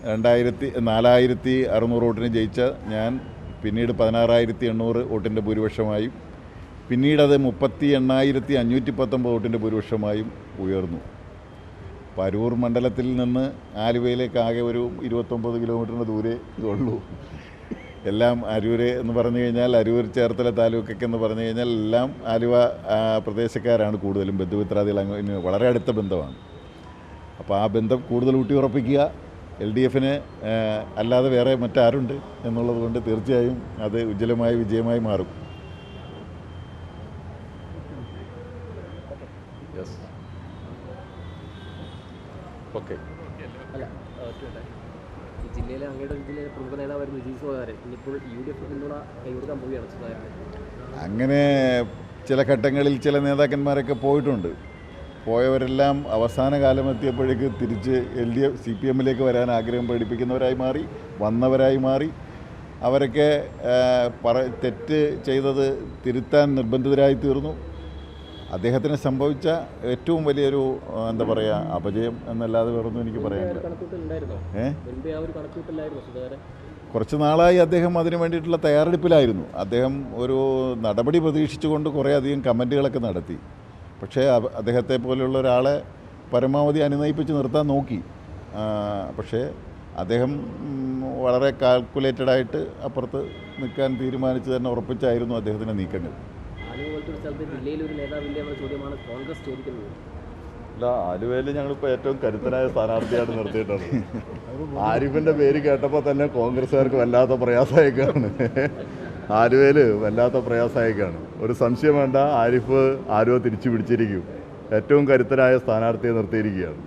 4600 വോട്ടിന് ജയിച്ച ഞാൻ പിന്നീട് 16,800 വോട്ടിൻ്റെ ഭൂരിപക്ഷമായും പിന്നീടത് 38,519 വോട്ടിൻ്റെ ഭൂരിപക്ഷമായും ഉയർന്നു. പരൂർ മണ്ഡലത്തിൽ നിന്ന് ആലുവയിലേക്ക് ആകെ ഒരു 29 കിലോമീറ്ററിന് ദൂരെ ഇതുള്ളൂ. എല്ലാം അരൂർ എന്ന് പറഞ്ഞു കഴിഞ്ഞാൽ അരൂർ ചേർത്തല താലൂക്കൊക്കെ എന്ന് പറഞ്ഞു കഴിഞ്ഞാൽ എല്ലാം ആലുവ പ്രദേശക്കാരാണ് കൂടുതലും. ബന്ധുമിത്രാദികൾ അങ്ങനെ വളരെ അടുത്ത ബന്ധമാണ്. അപ്പോൾ ആ ബന്ധം കൂടുതൽ ഊട്ടിയുറപ്പിക്കുക LDFന് അല്ലാതെ വേറെ മറ്റാരുണ്ട് എന്നുള്ളത് കൊണ്ട് തീർച്ചയായും അത് ഉജ്ജ്വലമായ വിജയമായി മാറും. ഓക്കെ. ജില്ലയിലെ അങ്ങയുടെ ജില്ലയിലെ പ്രമുഖ നേതാവായിരുന്നു വിജയ് സുധാകരൻ. ഇനിയിപ്പോൾ UDF പിന്തുണ കൈകൊടുക്കാൻ പോവുകയാണ് സുധാകരൻ. അങ്ങനെ ചില ഘട്ടങ്ങളിൽ ചില നേതാക്കന്മാരൊക്കെ പോയിട്ടുണ്ട്. പോയവരെല്ലാം അവസാന കാലമെത്തിയപ്പോഴേക്ക് തിരിച്ച് CPMലേക്ക് വരാൻ ആഗ്രഹം പ്രകടിപ്പിക്കുന്നവരായി മാറി, വന്നവരായി മാറി. അവരൊക്കെ തെറ്റ് ചെയ്തത് തിരുത്താൻ നിർബന്ധിതരായി തീർന്നു. അദ്ദേഹത്തിന് സംഭവിച്ച ഏറ്റവും വലിയൊരു എന്താ പറയുക അപജയം എന്നല്ലാതെ വേറൊന്നും എനിക്ക് പറയാനില്ല. കുറച്ച് നാളായി അദ്ദേഹം അതിനു വേണ്ടിയിട്ടുള്ള തയ്യാറെടുപ്പിലായിരുന്നു. അദ്ദേഹം ഒരു നടപടി പ്രതീക്ഷിച്ചുകൊണ്ട് കുറേ അധികം കമൻറ്റുകളൊക്കെ നടത്തി. പക്ഷേ അദ്ദേഹത്തെ പോലെയുള്ള ഒരാളെ പരമാവധി അനുനയിപ്പിച്ച് നിർത്താൻ നോക്കി. പക്ഷേ അദ്ദേഹം വളരെ കാൽക്കുലേറ്റഡായിട്ട് അപ്പുറത്ത് നിൽക്കാൻ തീരുമാനിച്ച് തന്നെ ഉറപ്പിച്ചായിരുന്നു അദ്ദേഹത്തിൻ്റെ നീക്കങ്ങൾ. അല്ല, ആലുവയിൽ ഞങ്ങളിപ്പോൾ ഏറ്റവും കരുത്തനായ സ്ഥാനാർത്ഥിയാണ് നിർത്തിയിട്ടത്. ആരിഫിൻ്റെ പേര് കേട്ടപ്പോൾ തന്നെ കോൺഗ്രസ്സുകാർക്ക് വല്ലാത്ത പ്രയാസമായിക്കാണ്. ആലുവയിൽ വല്ലാത്ത പ്രയാസമായിക്കാണ്. ഒരു സംശയം വേണ്ട, ആരിഫ് ആലുവ തിരിച്ചു പിടിച്ചിരിക്കും. ഏറ്റവും കരുത്തനായ സ്ഥാനാർത്ഥിയെ നിർത്തിയിരിക്കുകയാണ്.